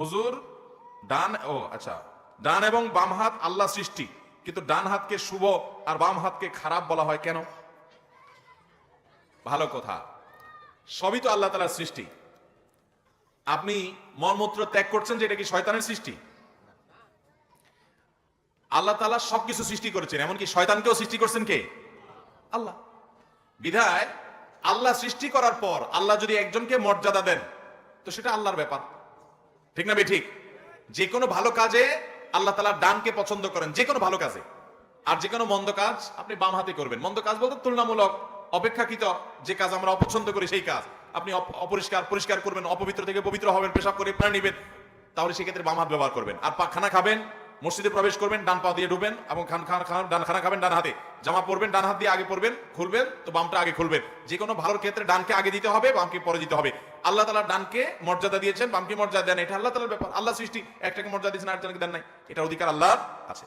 হুজুর ডান আচ্ছা, ডান এবং বাম হাত আল্লাহ সৃষ্টি, কিন্তু ডান হাতকে শুভ আর বাম হাতকে খারাপ বলা হয় কেন? ভালো কথা, সবই তো আল্লাহ তাআলার সৃষ্টি। আপনি মলমূত্র ত্যাগ করছেন যে এটা কি শয়তানের সৃষ্টি? আল্লাহ তাআলা সবকিছু সৃষ্টি করেছেন, এমনকি শয়তানকেও সৃষ্টি করছেন কে? আল্লাহ। বিধায় আল্লাহ সৃষ্টি করার পর আল্লাহ যদি একজনকে মর্যাদা দেন তো সেটা আল্লাহর ব্যাপার, ঠিক না ঠিক? যে কোনো ভালো কাজে আল্লাহ তাআলা ডানকে পছন্দ করেন, যে কোনো ভালো কাজে। আর যে কোনো মন্দ কাজ আপনি বাম হাতে করবেন। মন্দ কাজ বলতে তুলনামূলক অপেক্ষাকৃত যে কাজ আমরা অপছন্দ করি সেই কাজ আপনি অপরিষ্কার পরিষ্কার করবেন, অপবিত্র থেকে পবিত্র হবেন, পেশাব করে পানি নেবেন, তাহলে সেক্ষেত্রে বাম হাত ব্যবহার করবেন। আর খানা খাবেন, মসজিদে প্রবেশ করবেন, ডান পা দিয়ে ঢুকবেন এবং খানা খাবেন ডান হাতে, জামা পরবেন ডান হাত দিয়ে আগে পরবেন, খুলবেন তো বামটা আগে খুলবেন। যে কোনো ভালোর ক্ষেত্রে ডানকে আগে দিতে হবে, বামকে পরে দিতে হবে। আল্লাহ তাআলা ডানকে মর্যাদা দিয়েছেন, বামকে মর্যাদা দেন, এটা আল্লাহ তাআলার ব্যাপার। আল্লাহ সৃষ্টি, একটাকে মর্যাদা দিয়েছেন আরেকজনকে দেন নাই, এটা অধিকার আল্লাহর আছে।